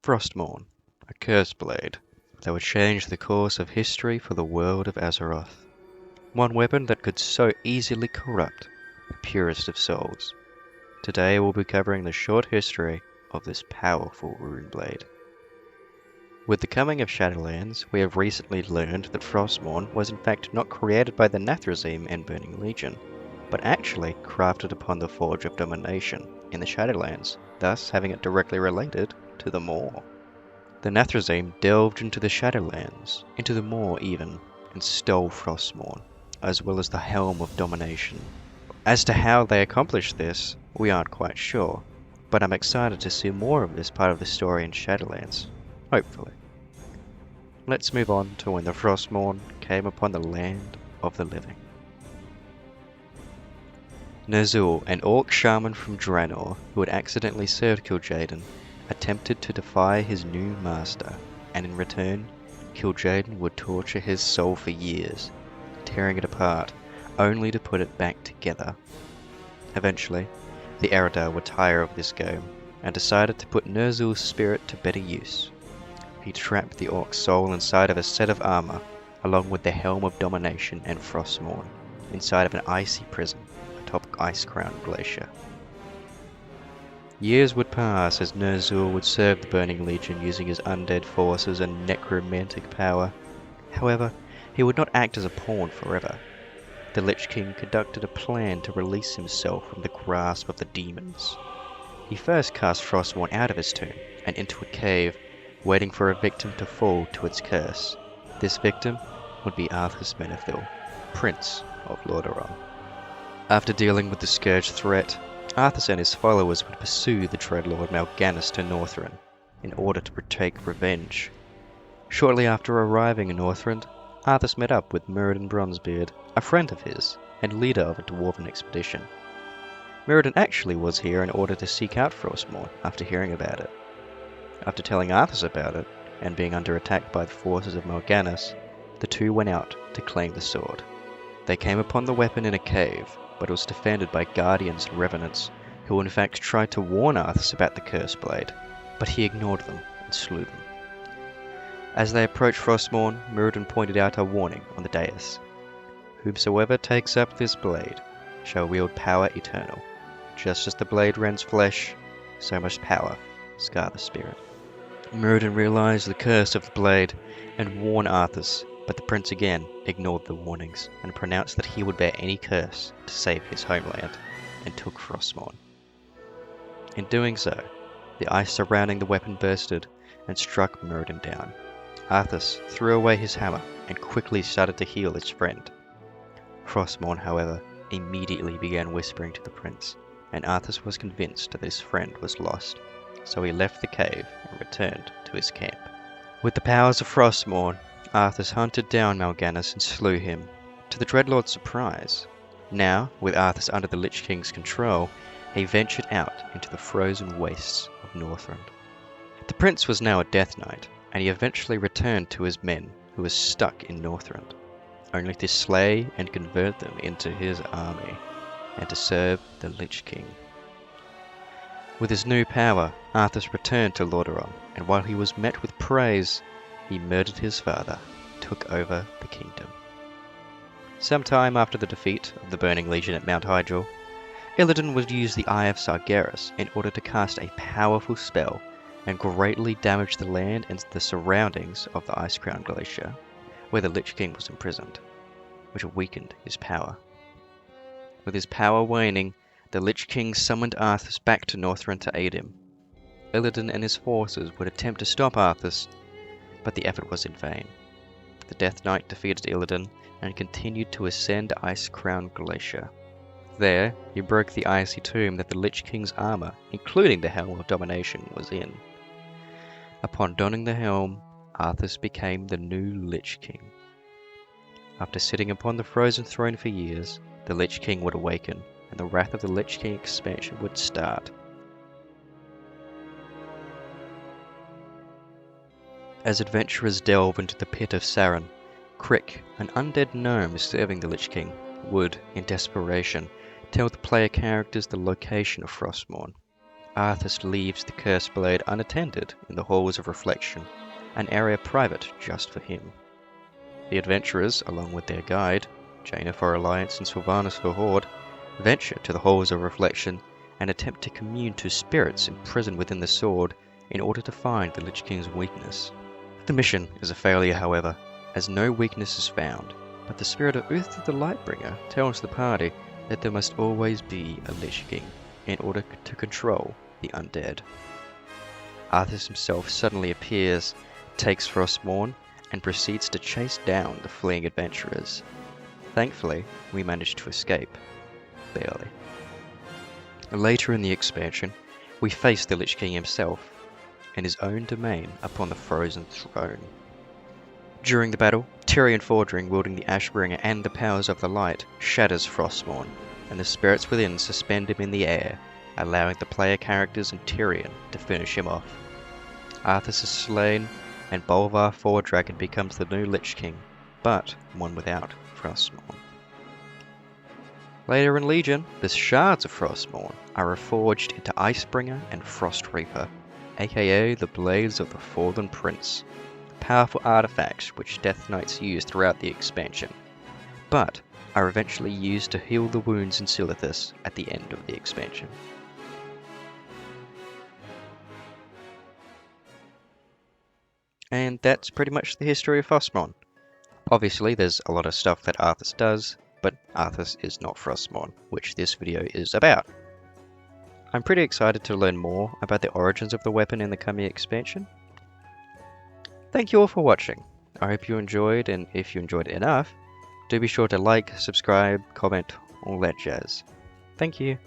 Frostmourne, a curse blade that would change the course of history for the world of Azeroth. One weapon that could so easily corrupt the purest of souls. Today we'll be covering the short history of this powerful rune blade. With the coming of Shadowlands, we have recently learned that Frostmourne was in fact not created by the Nathrezim and Burning Legion, but actually crafted upon the Forge of Domination in the Shadowlands, thus having it directly related to the Maw. The Nathrezim delved into the Shadowlands, into the Maw even, and stole Frostmourne, as well as the Helm of Domination. As to how they accomplished this, we aren't quite sure, but I'm excited to see more of this part of the story in Shadowlands, hopefully. Let's move on to when the Frostmourne came upon the land of the living. Ner'zhul, an orc shaman from Draenor who had accidentally served Kil'jaeden, attempted to defy his new master, and in return, Kil'jaeden would torture his soul for years, tearing it apart, only to put it back together. Eventually, the Eredar would tire of this game, and decided to put Ner'zhul's spirit to better use. He trapped the orc's soul inside of a set of armor, along with the Helm of Domination and Frostmourne, inside of an icy prison atop Ice-Crowned Glacier. Years would pass as Ner'zhul would serve the Burning Legion using his undead forces and necromantic power. However, he would not act as a pawn forever. The Lich King conducted a plan to release himself from the grasp of the demons. He first cast Frostmourne out of his tomb and into a cave, waiting for a victim to fall to its curse. This victim would be Arthas Menethil, Prince of Lordaeron. After dealing with the Scourge threat, Arthas and his followers would pursue the Dreadlord Mal'Ganis to Northrend in order to take revenge. Shortly after arriving in Northrend, Arthas met up with Mirrodin Bronzebeard, a friend of his, and leader of a dwarven expedition. Mirrodin actually was here in order to seek out Frostmourne after hearing about it. After telling Arthas about it, and being under attack by the forces of Mal'Ganis, the two went out to claim the sword. They came upon the weapon in a cave, but it was defended by guardians and revenants, who in fact tried to warn Arthas about the cursed blade, but he ignored them and slew them. As they approached Frostmourne, Mirrodin pointed out a warning on the dais. Whomsoever takes up this blade shall wield power eternal. Just as the blade rends flesh, so must power scar the spirit. Mirrodin realized the curse of the blade and warned Arthas, but the prince again ignored the warnings and pronounced that he would bear any curse to save his homeland, and took Frostmourne. In doing so, the ice surrounding the weapon bursted and struck Mirrodin down. Arthas threw away his hammer and quickly started to heal his friend. Frostmourne, however, immediately began whispering to the prince, and Arthas was convinced that his friend was lost, so he left the cave and returned to his camp. With the powers of Frostmourne, Arthas hunted down Mal'Ganis and slew him, to the Dreadlord's surprise. Now, with Arthas under the Lich King's control, he ventured out into the frozen wastes of Northrend. The prince was now a Death Knight, and he eventually returned to his men who were stuck in Northrend, only to slay and convert them into his army, and to serve the Lich King. With his new power, Arthas returned to Lordaeron, and while he was met with praise, he murdered his father, took over the kingdom. Sometime after the defeat of the Burning Legion at Mount Hyjal, Illidan would use the Eye of Sargeras in order to cast a powerful spell and greatly damage the land and the surroundings of the Ice-Crowned Glacier, where the Lich King was imprisoned, which weakened his power. With his power waning, the Lich King summoned Arthas back to Northrend to aid him. Illidan and his forces would attempt to stop Arthas, but the effort was in vain. The Death Knight defeated Illidan and continued to ascend Ice-Crowned Glacier. There, he broke the icy tomb that the Lich King's armor, including the Helm of Domination, was in. Upon donning the helm, Arthas became the new Lich King. After sitting upon the frozen throne for years, the Lich King would awaken, and the Wrath of the Lich King expansion would start. As adventurers delve into the pit of Sarin, Crick, an undead gnome serving the Lich King, would, in desperation, tell the player characters the location of Frostmourne. Arthas leaves the cursed blade unattended in the Halls of Reflection, an area private just for him. The adventurers, along with their guide, Jaina for Alliance and Sylvanas for Horde, venture to the Halls of Reflection and attempt to commune to spirits imprisoned within the sword in order to find the Lich King's weakness. The mission is a failure, however, as no weakness is found, but the spirit of Uther the Lightbringer tells the party that there must always be a Lich King in order to control the undead. Arthas himself suddenly appears, takes Frostmourne, and proceeds to chase down the fleeing adventurers. Thankfully, we manage to escape. Barely. Later in the expansion, we face the Lich King himself, in his own domain upon the frozen throne. During the battle, Tyrion Fordring, wielding the Ashbringer and the powers of the light, shatters Frostmourne, and the spirits within suspend him in the air, allowing the player characters and Tyrion to finish him off. Arthas is slain, and Bolvar Fordragon becomes the new Lich King, but one without Frostmourne. Later in Legion, the shards of Frostmourne are reforged into Icebringer and Frost Reaper, aka the Blades of the Fallen Prince, powerful artifacts which Death Knights use throughout the expansion, but are eventually used to heal the wounds in Silithus at the end of the expansion. And that's pretty much the history of Frostmourne. Obviously there's a lot of stuff that Arthas does, but Arthas is not Frostmourne, which this video is about. I'm pretty excited to learn more about the origins of the weapon in the coming expansion. Thank you all for watching. I hope you enjoyed, and if you enjoyed it enough, do be sure to like, subscribe, comment, all that jazz. Thank you.